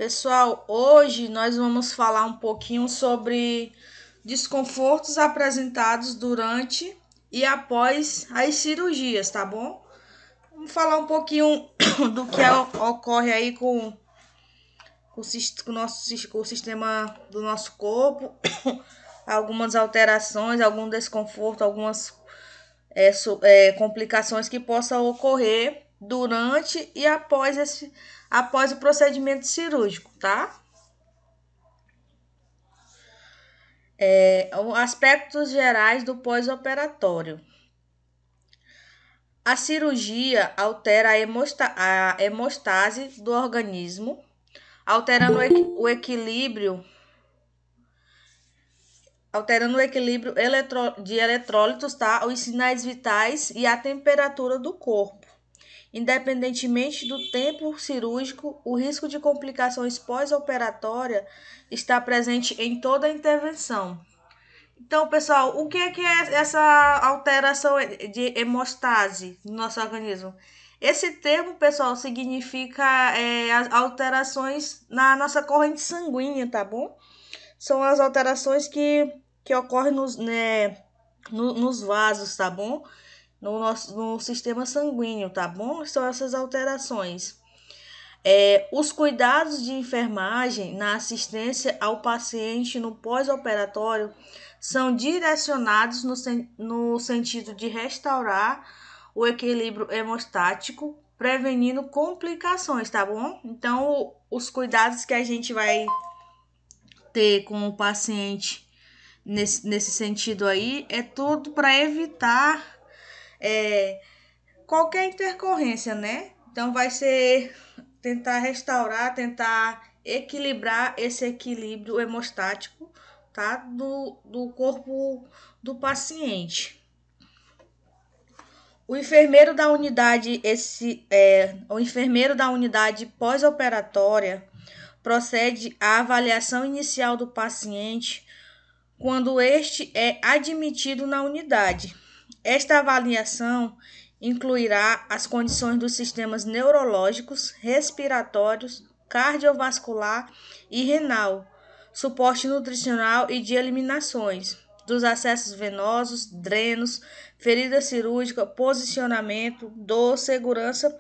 Pessoal, hoje nós vamos falar um pouquinho sobre desconfortos apresentados durante e após as cirurgias, tá bom? Vamos falar um pouquinho do que ocorre aí com o sistema do nosso corpo, algumas alterações, algum desconforto, algumas complicações que possam ocorrer durante e após o procedimento cirúrgico, tá? Aspectos gerais do pós-operatório. A cirurgia altera a hemostase do organismo, alterando o equilíbrio de eletrólitos, tá? Os sinais vitais e a temperatura do corpo. Independentemente do tempo cirúrgico, o risco de complicações pós-operatórias está presente em toda a intervenção. Então, pessoal, o que é essa alteração de hemostase no nosso organismo? Esse termo, pessoal, significa as alterações na nossa corrente sanguínea, tá bom? São as alterações que ocorrem nos vasos, tá bom? No sistema sanguíneo, tá bom? São essas alterações. Os cuidados de enfermagem na assistência ao paciente no pós-operatório são direcionados no sentido de restaurar o equilíbrio hemostático, prevenindo complicações, tá bom? Então, os cuidados que a gente vai ter com o paciente nesse sentido aí é tudo para evitar qualquer intercorrência, né? Então, vai ser tentar restaurar, tentar equilibrar esse equilíbrio hemostático, tá? Do corpo do paciente. O enfermeiro da unidade pós-operatória procede à avaliação inicial do paciente quando este é admitido na unidade. Esta avaliação incluirá as condições dos sistemas neurológicos, respiratórios, cardiovascular e renal, suporte nutricional e de eliminações, dos acessos venosos, drenos, ferida cirúrgica, posicionamento, dor, segurança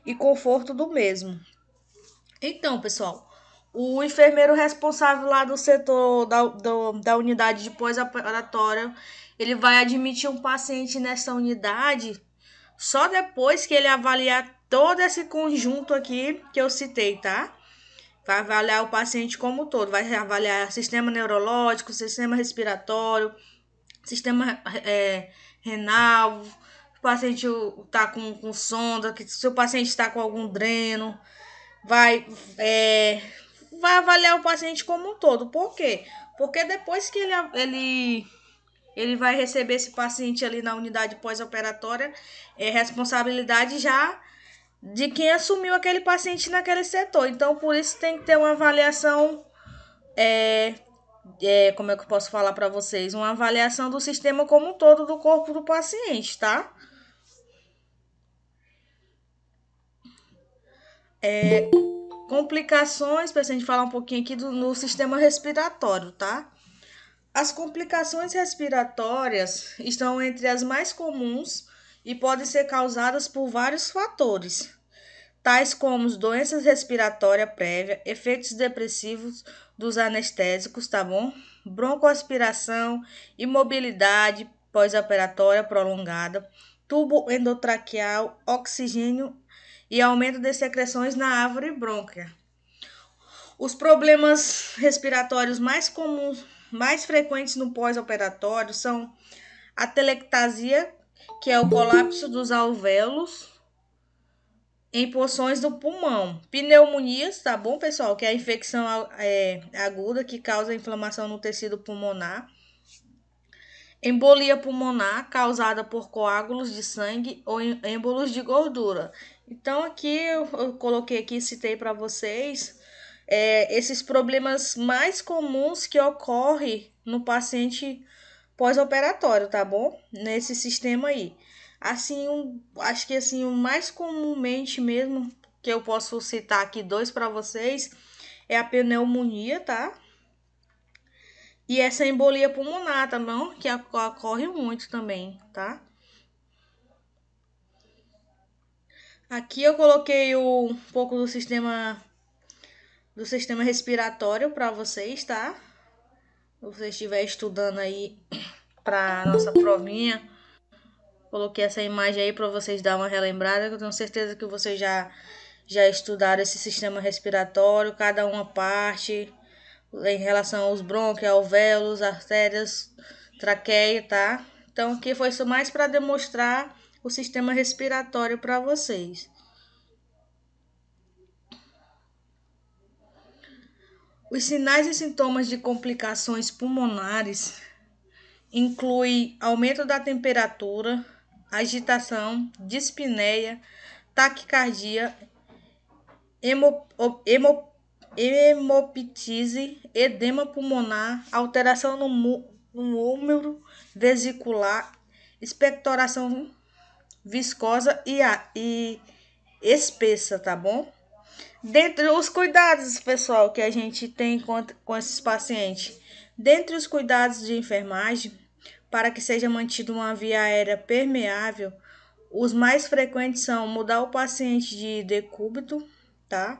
e conforto do mesmo. Então, pessoal, o enfermeiro responsável lá do setor da unidade de pós-operatório, ele vai admitir um paciente nessa unidade só depois que ele avaliar todo esse conjunto aqui que eu citei, tá? Vai avaliar o paciente como um todo, vai avaliar sistema neurológico, sistema respiratório, sistema renal, o paciente está com sonda, se o paciente está com algum dreno, vai, vai avaliar o paciente como um todo. Por quê? Porque depois que ele vai receber esse paciente ali na unidade pós-operatória, é responsabilidade já de quem assumiu aquele paciente naquele setor. Então, por isso tem que ter uma avaliação, como é que eu posso falar para vocês? Uma avaliação do sistema como um todo do corpo do paciente, tá? Complicações, para a gente falar um pouquinho aqui no sistema respiratório, tá? As complicações respiratórias estão entre as mais comuns e podem ser causadas por vários fatores, tais como doenças respiratórias prévias, efeitos depressivos dos anestésicos, tá bom? Broncoaspiração, imobilidade pós-operatória prolongada, tubo endotraqueal, oxigênio e aumento de secreções na árvore brônquia. Os problemas respiratórios mais comuns, mais frequentes no pós-operatório são a telectasia, que é o colapso dos alvéolos em porções do pulmão, pneumonias, tá bom, pessoal? Que é a infecção aguda que causa inflamação no tecido pulmonar, embolia pulmonar causada por coágulos de sangue ou êmbolos de gordura. Então aqui eu coloquei aqui, citei para vocês esses problemas mais comuns que ocorrem no paciente pós-operatório, tá bom? Nesse sistema aí. Assim, acho que assim, o mais comumente mesmo, que eu posso citar aqui dois para vocês, é a pneumonia, tá? E essa embolia pulmonar, tá bom? Que ocorre muito também, tá? Aqui eu coloquei um pouco do sistema respiratório para vocês, tá? Se você estiver estudando aí para nossa provinha, coloquei essa imagem aí para vocês dar uma relembrada, que eu tenho certeza que vocês já estudaram esse sistema respiratório, cada uma parte, em relação aos brônquios, alvéolos, artérias, traqueia, tá? Então aqui foi só mais para demonstrar o sistema respiratório para vocês. Os sinais e sintomas de complicações pulmonares incluem aumento da temperatura, agitação, dispneia, taquicardia, hemoptise, edema pulmonar, alteração no número vesicular, expectoração viscosa e espessa, tá bom? Dentre os cuidados, pessoal, que a gente tem com esses pacientes, dentre os cuidados de enfermagem, para que seja mantida uma via aérea permeável, os mais frequentes são mudar o paciente de decúbito, tá?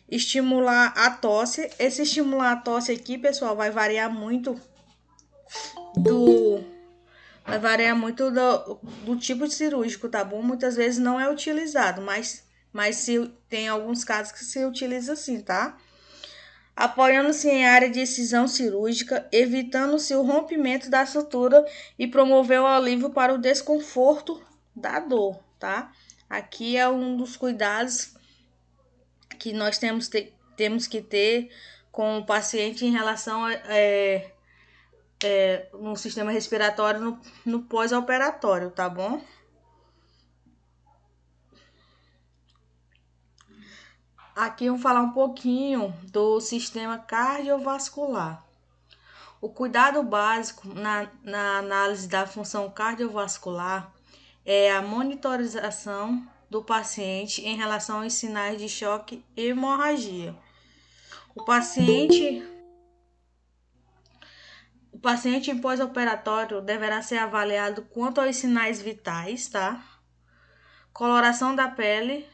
Estimular a tosse. Esse estimular a tosse aqui, pessoal, vai variar muito do tipo de cirúrgico, tá bom? Muitas vezes não é utilizado, mas se tem alguns casos que se utiliza assim, tá? Apoiando-se em área de excisão cirúrgica, evitando-se o rompimento da sutura e promover o alívio para o desconforto da dor, tá? Aqui é um dos cuidados que nós temos que ter com o paciente em relação no sistema respiratório no pós-operatório, tá bom? Aqui vamos falar um pouquinho do sistema cardiovascular. O cuidado básico na análise da função cardiovascular é a monitorização do paciente em relação aos sinais de choque e hemorragia. O paciente em pós-operatório deverá ser avaliado quanto aos sinais vitais, tá? Coloração da pele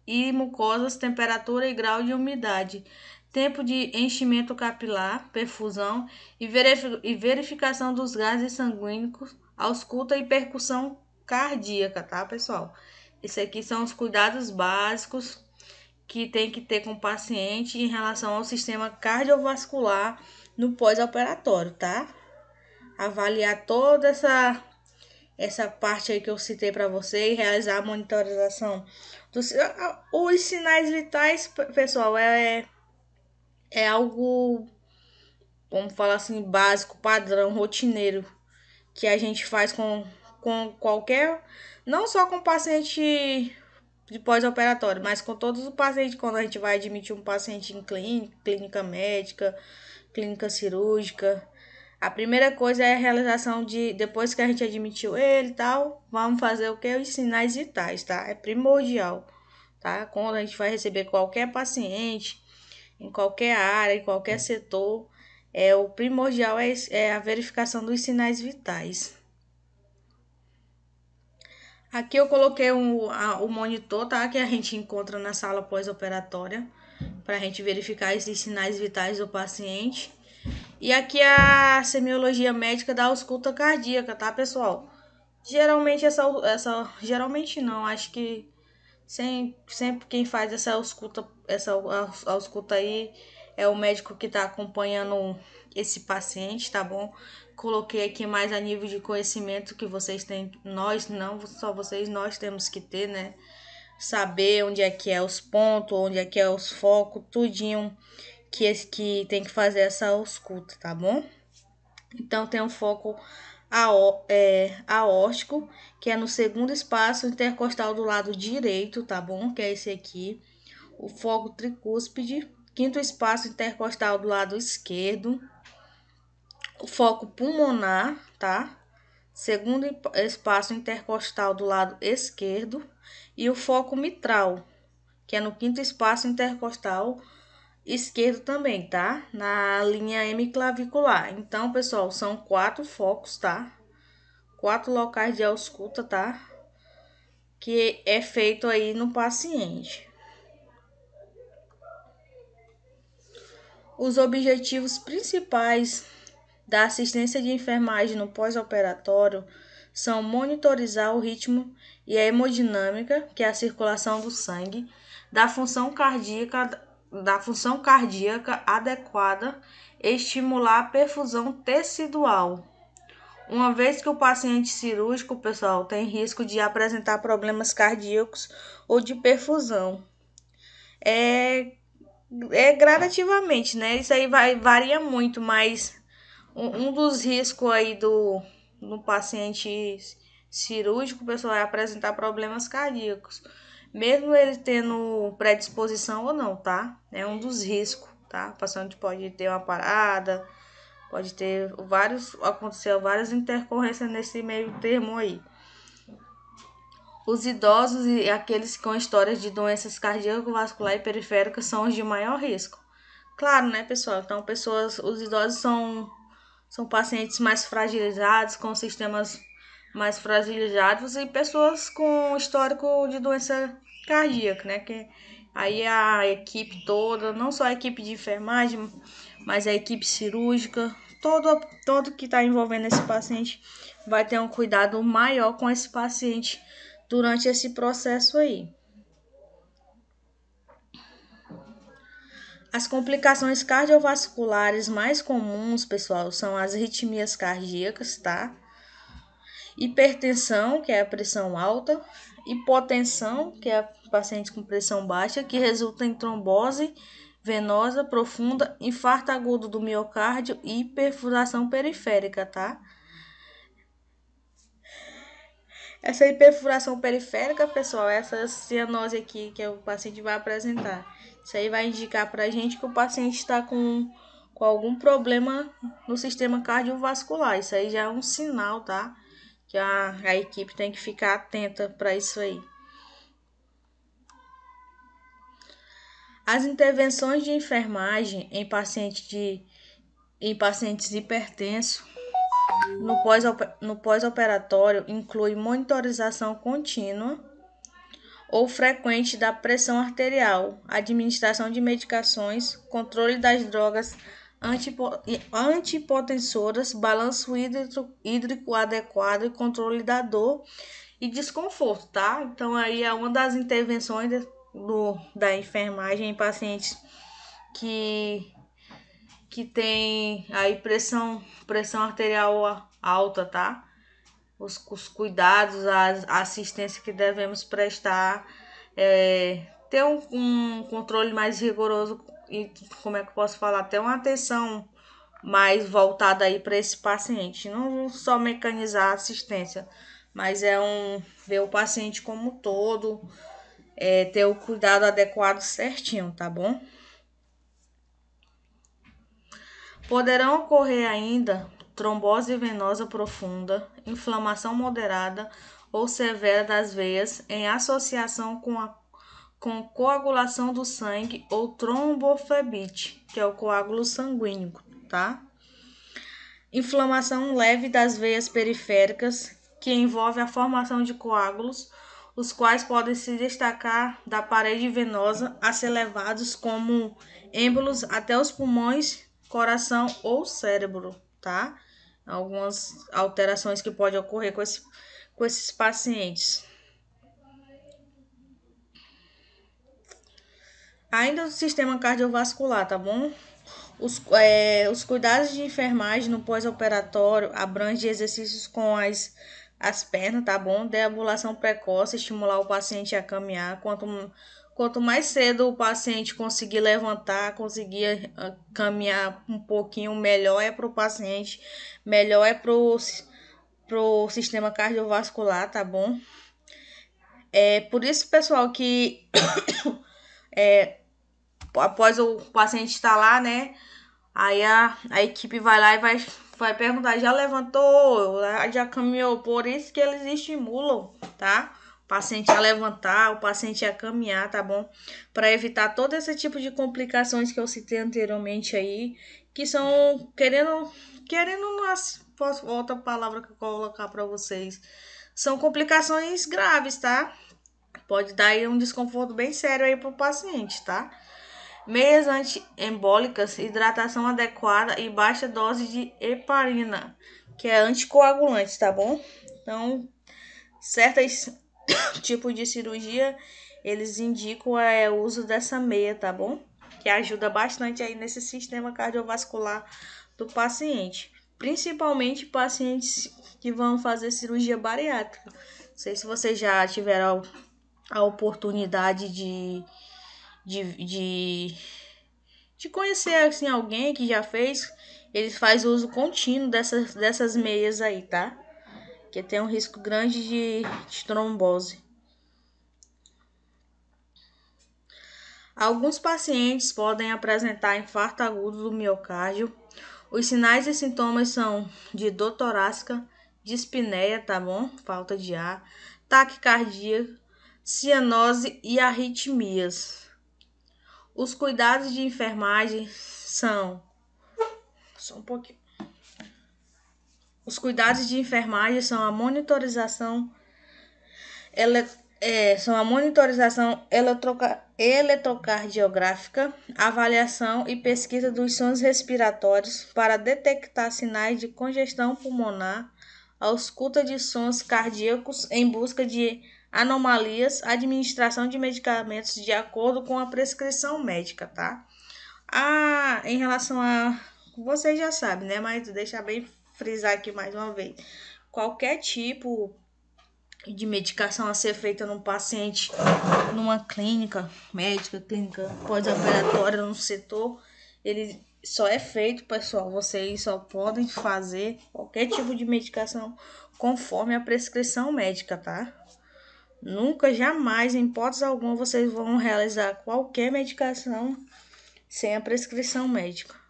e mucosas, temperatura e grau de umidade, tempo de enchimento capilar, perfusão e verificação dos gases sanguíneos, ausculta e percussão cardíaca, tá, pessoal? Esses aqui são os cuidados básicos que tem que ter com o paciente em relação ao sistema cardiovascular no pós-operatório, tá? Avaliar toda essa parte aí que eu citei para você e realizar a monitorização os sinais vitais, pessoal, é algo, vamos falar assim, básico, padrão, rotineiro, que a gente faz com qualquer, não só com paciente de pós-operatório, mas com todos os pacientes, quando a gente vai admitir um paciente em clínica médica, clínica cirúrgica. A primeira coisa é a realização depois que a gente admitiu ele e tal, vamos fazer o que? Os sinais vitais, tá? É primordial, tá? Quando a gente vai receber qualquer paciente, em qualquer área, em qualquer setor, o primordial é a verificação dos sinais vitais. Aqui eu coloquei o monitor, tá? Que a gente encontra na sala pós-operatória, para a gente verificar esses sinais vitais do paciente. E aqui é a semiologia médica da ausculta cardíaca, tá, pessoal? Geralmente geralmente não, acho que sempre quem faz essa ausculta aí é o médico que tá acompanhando esse paciente, tá bom? Coloquei aqui mais a nível de conhecimento que vocês têm, nós não, só vocês, nós temos que ter, né? Saber onde é que é os pontos, onde é que é os focos, tudinho que tem que fazer essa ausculta, tá bom? Então tem um foco aórtico, que é no segundo espaço intercostal do lado direito, tá bom? Que é esse aqui. O foco tricúspide, quinto espaço intercostal do lado esquerdo. O foco pulmonar, tá? Segundo espaço intercostal do lado esquerdo. E o foco mitral, que é no quinto espaço intercostal esquerdo também, tá? Na linha hemiclavicular. Então, pessoal, são 4 focos, tá? 4 locais de ausculta, tá? Que é feito aí no paciente. Os objetivos principais da assistência de enfermagem no pós-operatório são monitorizar o ritmo e a hemodinâmica, que é a circulação do sangue, da função cardíaca adequada, estimular a perfusão tecidual. Uma vez que o paciente cirúrgico, pessoal, tem risco de apresentar problemas cardíacos ou de perfusão. É gradativamente, né? Isso aí varia muito, mas um dos riscos aí no paciente cirúrgico, pessoal, é apresentar problemas cardíacos. Mesmo ele tendo predisposição ou não, tá? É um dos riscos, tá? O paciente pode ter uma parada, pode ter aconteceu várias intercorrências nesse meio termo aí. Os idosos e aqueles com histórias de doenças cardiovasculares e periféricas são os de maior risco. Claro, né, pessoal? Então, os idosos são pacientes mais fragilizados, com sistemas mais fragilizados e pessoas com histórico de doença cardíaca, né? Que aí a equipe toda, não só a equipe de enfermagem, mas a equipe cirúrgica, todo que está envolvendo esse paciente vai ter um cuidado maior com esse paciente durante esse processo aí. As complicações cardiovasculares mais comuns, pessoal, são as arritmias cardíacas, tá? Hipertensão, que é a pressão alta, hipotensão, que é o paciente com pressão baixa, que resulta em trombose venosa profunda, infarto agudo do miocárdio e perfuração periférica, tá? Essa hiperfuração periférica, pessoal, essa cianose aqui que o paciente vai apresentar, isso aí vai indicar pra gente que o paciente está com algum problema no sistema cardiovascular. Isso aí já é um sinal, tá? Que a equipe tem que ficar atenta para isso aí. As intervenções de enfermagem em pacientes hipertensos no pós-operatório inclui monitorização contínua ou frequente da pressão arterial, administração de medicações, controle das drogas antihipotensoras, balanço hídrico adequado e controle da dor e desconforto, tá? Então aí é uma das intervenções da enfermagem em pacientes que tem aí pressão arterial alta, tá? Os cuidados, a assistência que devemos prestar, ter um controle mais rigoroso e, como é que eu posso falar, ter uma atenção mais voltada aí para esse paciente, não só mecanizar a assistência, mas ver o paciente como um todo, ter o cuidado adequado certinho, tá bom? Poderão ocorrer ainda trombose venosa profunda, inflamação moderada ou severa das veias em associação com coagulação do sangue ou tromboflebite, que é o coágulo sanguíneo, tá? Inflamação leve das veias periféricas, que envolve a formação de coágulos, os quais podem se destacar da parede venosa a ser levados como êmbolos até os pulmões, coração ou cérebro, tá? Algumas alterações que podem ocorrer com esses pacientes. Ainda do sistema cardiovascular, tá bom? Os cuidados de enfermagem no pós-operatório abrangem exercícios com as pernas, tá bom? Deambulação precoce, estimular o paciente a caminhar. Quanto mais cedo o paciente conseguir levantar, conseguir caminhar um pouquinho, melhor é para o paciente, melhor é pro sistema cardiovascular, tá bom? Por isso, pessoal, que após o paciente estar lá, né? Aí a equipe vai lá e vai perguntar, já levantou, já caminhou, por isso que eles estimulam, tá? O paciente a levantar, o paciente a caminhar, tá bom? Para evitar todo esse tipo de complicações que eu citei anteriormente aí, que são querendo outra palavra que eu colocar para vocês. São complicações graves, tá? Pode dar aí um desconforto bem sério aí pro paciente, tá? Meias antiembólicas, hidratação adequada e baixa dose de heparina, que é anticoagulante, tá bom? Então, certos tipos de cirurgia, eles indicam o uso dessa meia, tá bom? Que ajuda bastante aí nesse sistema cardiovascular do paciente. Principalmente pacientes que vão fazer cirurgia bariátrica. Não sei se vocês já tiveram a oportunidade de conhecer assim, alguém que já fez. Eles fazem uso contínuo dessas meias aí, tá? Que tem um risco grande de trombose. Alguns pacientes podem apresentar infarto agudo do miocárdio. Os sinais e sintomas são de dor torácica, dispneia, tá bom? Falta de ar, taquicardia, cianose e arritmias. Os cuidados de enfermagem são... Só um pouquinho. Os cuidados de enfermagem são a monitorização eletrocardiográfica, avaliação e pesquisa dos sons respiratórios para detectar sinais de congestão pulmonar, ausculta de sons cardíacos em busca de anomalias, administração de medicamentos de acordo com a prescrição médica, tá? Em relação a... Vocês já sabem, né? Mas deixa bem frisar aqui mais uma vez. Qualquer tipo de medicação a ser feita num paciente, numa clínica médica, clínica pós-operatória, no setor, ele só é feito, pessoal, vocês só podem fazer qualquer tipo de medicação conforme a prescrição médica, tá? Nunca, jamais, em hipótese alguma, vocês vão realizar qualquer medicação sem a prescrição médica.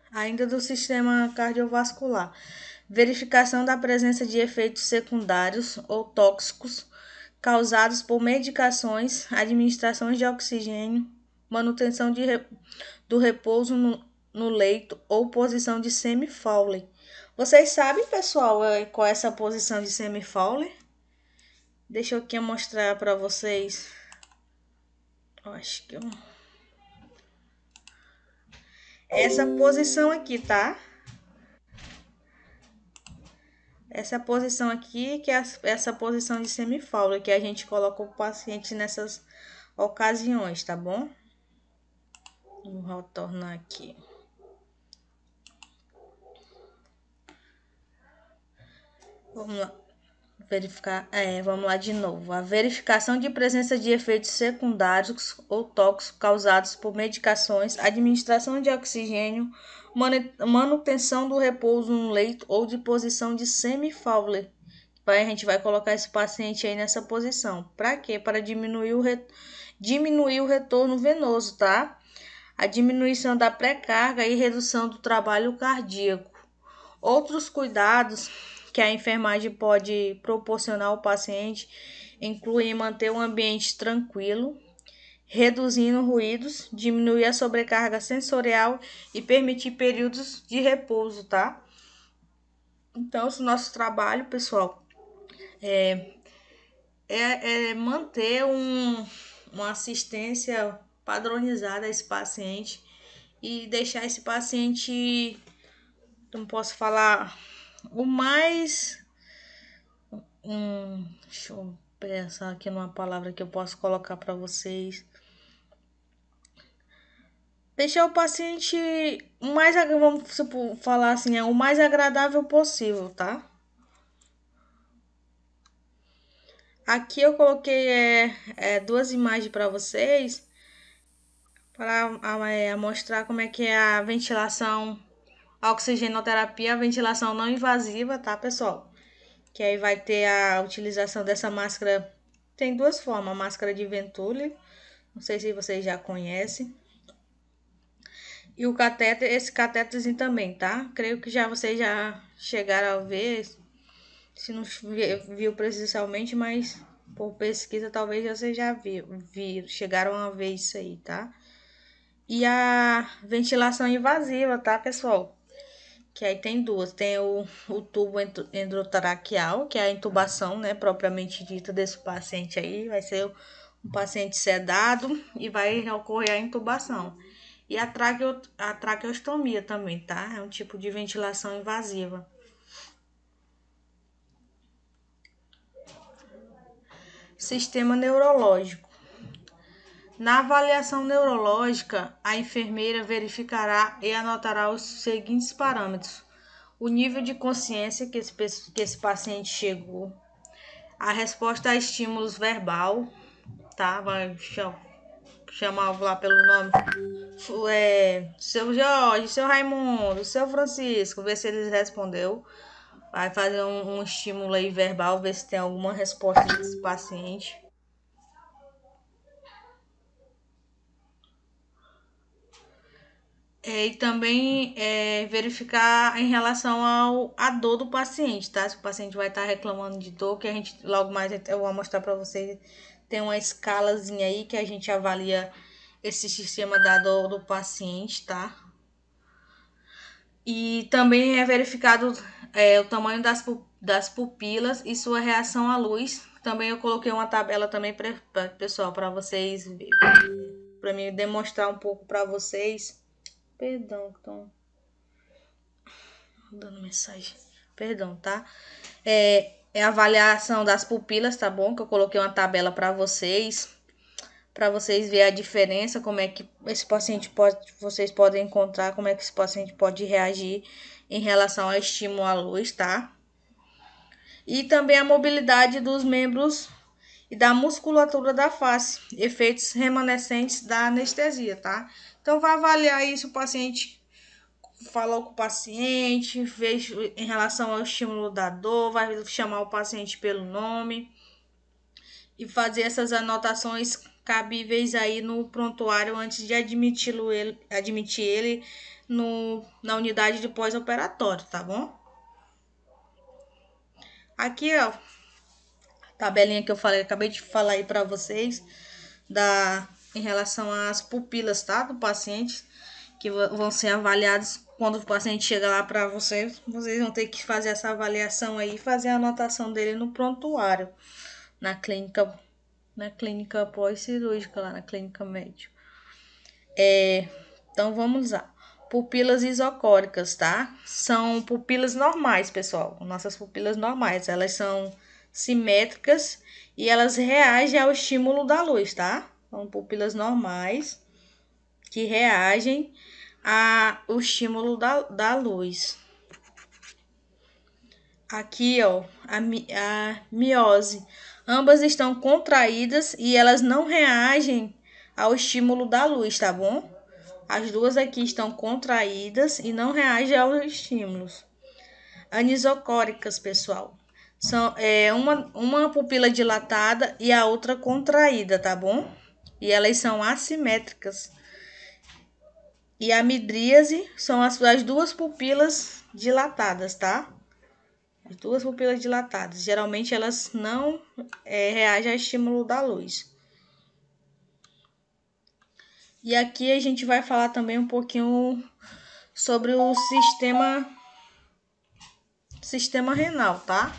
Ainda do sistema cardiovascular. Verificação da presença de efeitos secundários ou tóxicos causados por medicações, administrações de oxigênio, manutenção do repouso no leito ou posição de semi-Fowler. Vocês sabem, pessoal, qual é essa posição de semi-Fowler? Deixa eu aqui mostrar para vocês. Eu acho que essa posição aqui, tá? Essa posição aqui, que é essa posição de semi-Fowler, que a gente coloca o paciente nessas ocasiões, tá bom? Vou retornar aqui. Vamos lá. Vamos lá de novo. A verificação de presença de efeitos secundários ou tóxicos causados por medicações, administração de oxigênio, manutenção do repouso no leito ou de posição de semi-Fowler. A gente vai colocar esse paciente aí nessa posição. Para quê? Para diminuir o retorno venoso, tá? A diminuição da pré-carga e redução do trabalho cardíaco. Outros cuidados que a enfermagem pode proporcionar ao paciente incluem manter um ambiente tranquilo, reduzindo ruídos, diminuir a sobrecarga sensorial e permitir períodos de repouso, tá? Então, o nosso trabalho, pessoal, é manter uma assistência padronizada a esse paciente e deixar esse paciente, não posso falar, o mais... deixa eu pensar aqui numa palavra que eu posso colocar para vocês. Deixar o paciente o mais, vamos falar assim, o mais agradável possível, tá? Aqui eu coloquei duas imagens para vocês para mostrar como é que é a ventilação, a oxigenoterapia, a ventilação não invasiva, tá, pessoal? Que aí vai ter a utilização dessa máscara. Tem duas formas, a máscara de Venturi, não sei se vocês já conhecem. E o catéter, esse catéterzinho também, tá? Creio que vocês já chegaram a ver, se não viu presencialmente, mas por pesquisa talvez vocês já viram, chegaram a ver isso aí, tá? E a ventilação invasiva, tá, pessoal? Que aí tem duas, tem o tubo endotraqueal, que é a intubação, né, propriamente dita desse paciente aí, vai ser um paciente sedado e vai ocorrer a intubação. E a traqueostomia também, tá? É um tipo de ventilação invasiva. Sistema neurológico. Na avaliação neurológica, a enfermeira verificará e anotará os seguintes parâmetros: o nível de consciência que esse paciente chegou, a resposta a estímulos verbal, tá? Vai chamar lá pelo nome. Seu Jorge, seu Raimundo, seu Francisco, ver se eles respondeu. Vai fazer um estímulo aí verbal, ver se tem alguma resposta desse paciente. E também verificar em relação à dor do paciente, tá? Se o paciente vai estar reclamando de dor, que a gente logo mais eu vou mostrar para vocês. Tem uma escalazinha aí que a gente avalia esse sistema da dor do paciente, tá? E também é verificado o tamanho das pupilas e sua reação à luz. Também eu coloquei uma tabela também, pessoal, para vocês, para mim demonstrar um pouco para vocês. Perdão, estão dando mensagem. Perdão, tá? É a avaliação das pupilas, tá bom? Que eu coloquei uma tabela para vocês verem a diferença, como é que esse paciente vocês podem encontrar, como é que esse paciente pode reagir em relação ao estímulo à luz, tá? E também a mobilidade dos membros e da musculatura da face, efeitos remanescentes da anestesia, tá? Então, vai avaliar isso, o paciente falou com o paciente, veja em relação ao estímulo da dor, vai chamar o paciente pelo nome e fazer essas anotações cabíveis aí no prontuário antes de admitir ele na unidade de pós-operatório, tá bom? Aqui, ó, tabelinha que eu acabei de falar aí para vocês em relação às pupilas, tá, do paciente, que vão ser avaliadas quando o paciente chega lá para vocês vão ter que fazer essa avaliação aí, fazer a anotação dele no prontuário, na clínica pós-cirúrgica, lá na clínica médica. Então vamos lá. Pupilas isocóricas, tá? São pupilas normais, pessoal. Nossas pupilas normais, elas são simétricas e elas reagem ao estímulo da luz, tá? São pupilas normais que reagem ao estímulo da luz. Aqui, ó, a miose. Ambas estão contraídas e elas não reagem ao estímulo da luz, tá bom? As duas aqui estão contraídas e não reagem aos estímulos. Anisocóricas, pessoal. São uma pupila dilatada e a outra contraída, tá bom? E elas são assimétricas. E a midríase são as duas pupilas dilatadas, tá? As duas pupilas dilatadas. Geralmente elas não reagem ao estímulo da luz. E aqui a gente vai falar também um pouquinho sobre o sistema renal, tá?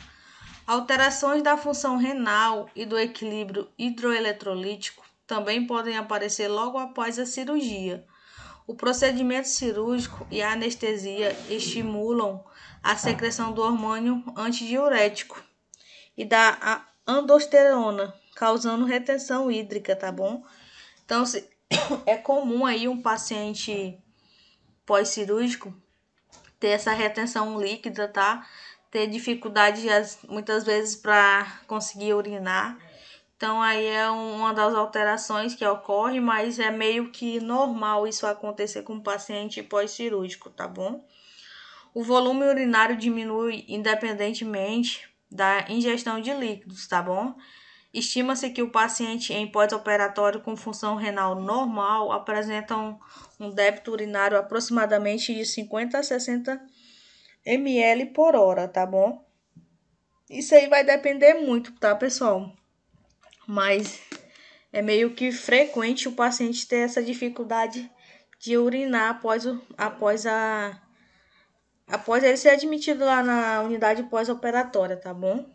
Alterações da função renal e do equilíbrio hidroeletrolítico também podem aparecer logo após a cirurgia. O procedimento cirúrgico e a anestesia estimulam a secreção do hormônio antidiurético e da aldosterona, causando retenção hídrica, tá bom? Então, é comum aí um paciente pós-cirúrgico ter essa retenção líquida, tá? Ter dificuldade muitas vezes para conseguir urinar. Então, aí é uma das alterações que ocorre, mas é meio que normal isso acontecer com o paciente pós-cirúrgico, tá bom? O volume urinário diminui independentemente da ingestão de líquidos, tá bom? Estima-se que o paciente em pós-operatório com função renal normal apresenta um débito urinário aproximadamente de 50 a 60 ml por hora, tá bom? Isso aí vai depender muito, tá, pessoal? Mas é meio que frequente o paciente ter essa dificuldade de urinar após ele ser admitido lá na unidade pós-operatória, tá bom?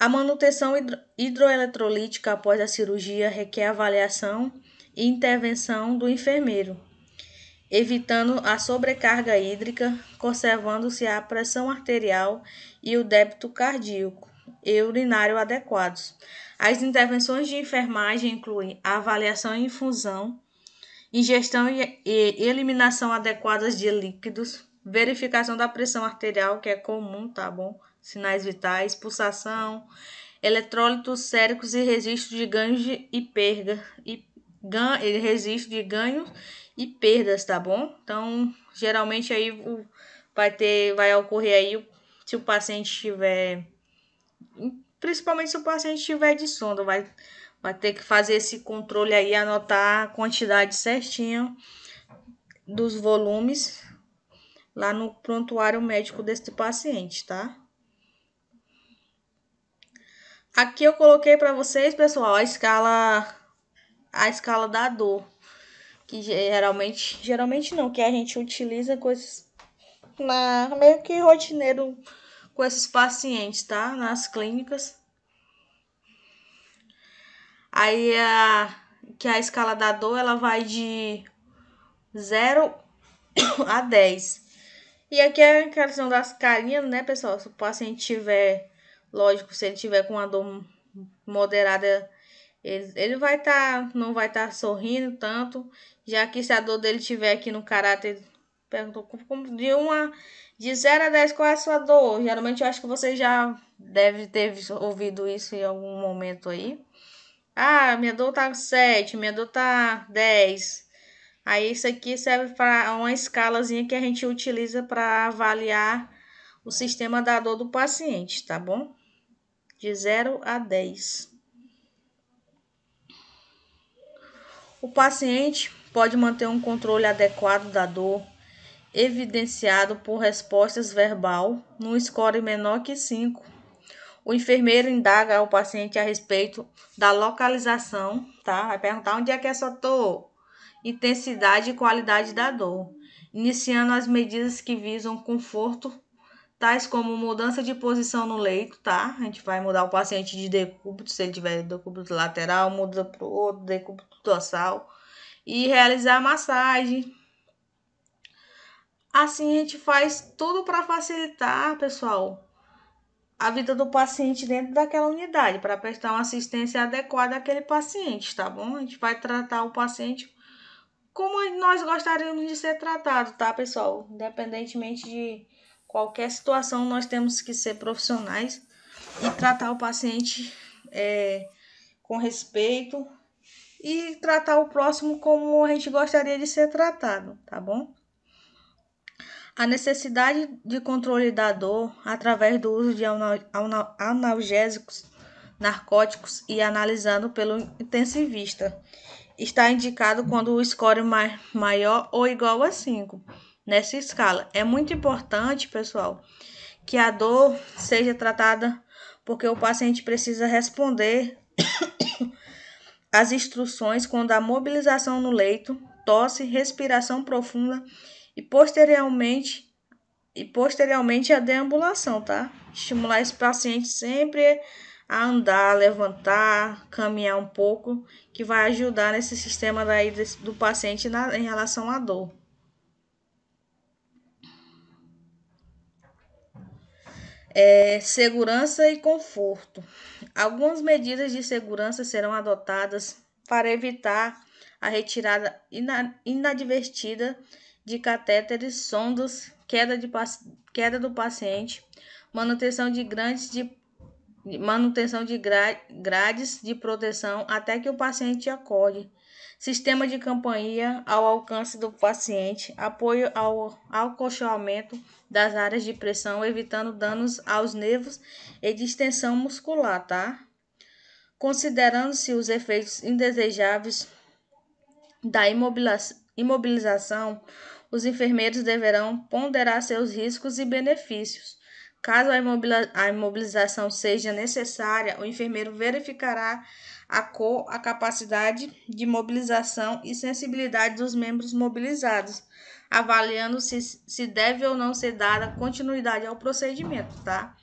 A manutenção hidroeletrolítica após a cirurgia requer avaliação e intervenção do enfermeiro, evitando a sobrecarga hídrica, conservando-se a pressão arterial e o débito cardíaco e urinário adequados. As intervenções de enfermagem incluem a avaliação e infusão, ingestão e eliminação adequadas de líquidos, verificação da pressão arterial, que é comum, tá bom? Sinais vitais, pulsação, eletrólitos séricos e registro de ganhos e perda, registro de ganhos e perdas, tá bom? Então, geralmente aí vai ocorrer aí se o paciente tiver, principalmente se o paciente tiver de sono, vai ter que fazer esse controle aí, anotar a quantidade certinha dos volumes lá no prontuário médico desse paciente, tá? Aqui eu coloquei para vocês, pessoal, a escala da dor, que geralmente não, que a gente utiliza coisas meio que rotineiro com esses pacientes, tá? Nas clínicas. Aí que a escala da dor, ela vai de 0 a 10. E aqui é a questão das carinhas, né, pessoal? Se o paciente tiver, lógico, se ele tiver com uma dor moderada, ele não vai estar sorrindo tanto. Já que se a dor dele tiver aqui no caráter, perguntou de 0 a 10 qual é a sua dor? Geralmente eu acho que você já deve ter ouvido isso em algum momento aí. Ah, minha dor tá 7, minha dor tá 10. Aí isso aqui serve para uma escalazinha que a gente utiliza para avaliar o sistema da dor do paciente, tá bom? De 0 a 10. O paciente pode manter um controle adequado da dor, evidenciado por respostas verbal, num score menor que 5. O enfermeiro indaga ao paciente a respeito da localização, tá? Vai perguntar onde é que é essa dor, intensidade e qualidade da dor, iniciando as medidas que visam conforto, tais como mudança de posição no leito, tá? A gente vai mudar o paciente de decúbito, se ele tiver decúbito lateral, muda para o outro, decúbito dorsal, e realizar a massagem. Assim a gente faz tudo para facilitar, pessoal, a vida do paciente dentro daquela unidade, para prestar uma assistência adequada àquele paciente, tá bom? A gente vai tratar o paciente como nós gostaríamos de ser tratado, tá, pessoal? Independentemente de qualquer situação, nós temos que ser profissionais e tratar o paciente com respeito e tratar o próximo como a gente gostaria de ser tratado, tá bom? A necessidade de controle da dor através do uso de analgésicos, narcóticos e analisando pelo intensivista está indicado quando o score maior ou igual a 5. Nessa escala, é muito importante, pessoal, que a dor seja tratada porque o paciente precisa responder às instruções quando a mobilização no leito, tosse, respiração profunda e posteriormente a deambulação, tá? Estimular esse paciente sempre a andar, levantar, caminhar um pouco, que vai ajudar nesse sistema daí do paciente em relação à dor. Segurança e conforto. Algumas medidas de segurança serão adotadas para evitar a retirada inadvertida de catéteres, sondas, queda do paciente, manutenção de grades de proteção até que o paciente acorde, sistema de campainha ao alcance do paciente, apoio ao acolchoamento das áreas de pressão, evitando danos aos nervos e distensão muscular, tá? Considerando-se os efeitos indesejáveis da imobilização, os enfermeiros deverão ponderar seus riscos e benefícios. Caso a imobilização seja necessária, o enfermeiro verificará a capacidade de mobilização e sensibilidade dos membros mobilizados, avaliando se deve ou não ser dada continuidade ao procedimento, tá?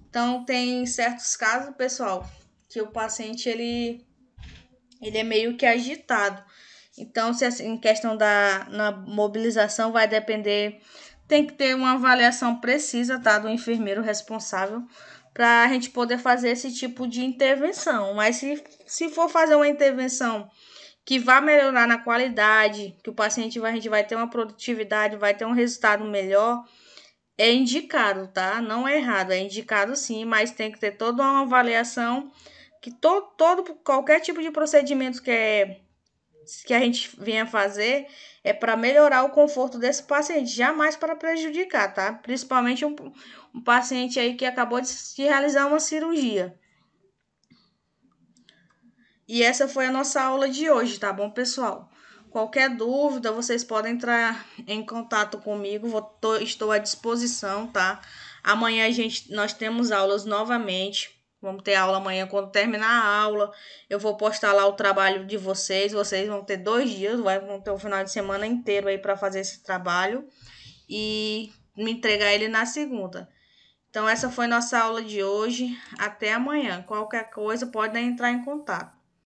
Então, tem certos casos, pessoal, que o paciente ele é meio que agitado. Então, se assim, em questão na mobilização vai depender, tem que ter uma avaliação precisa, tá, do enfermeiro responsável para a gente poder fazer esse tipo de intervenção. Mas se for fazer uma intervenção que vai melhorar na qualidade, que o paciente a gente vai ter uma produtividade, vai ter um resultado melhor, é indicado, tá? Não é errado, é indicado sim, mas tem que ter toda uma avaliação que qualquer tipo de procedimento que a gente venha fazer é para melhorar o conforto desse paciente, jamais para prejudicar, tá? Principalmente um paciente aí que acabou de realizar uma cirurgia. E essa foi a nossa aula de hoje, tá bom, pessoal? Qualquer dúvida, vocês podem entrar em contato comigo, estou à disposição, tá? Amanhã nós temos aulas novamente. Vamos ter aula amanhã quando terminar a aula. Eu vou postar lá o trabalho de vocês. Vocês vão ter 2 dias, vão ter o final de semana inteiro aí para fazer esse trabalho e me entregar ele na segunda. Então, essa foi nossa aula de hoje. Até amanhã. Qualquer coisa, pode entrar em contato.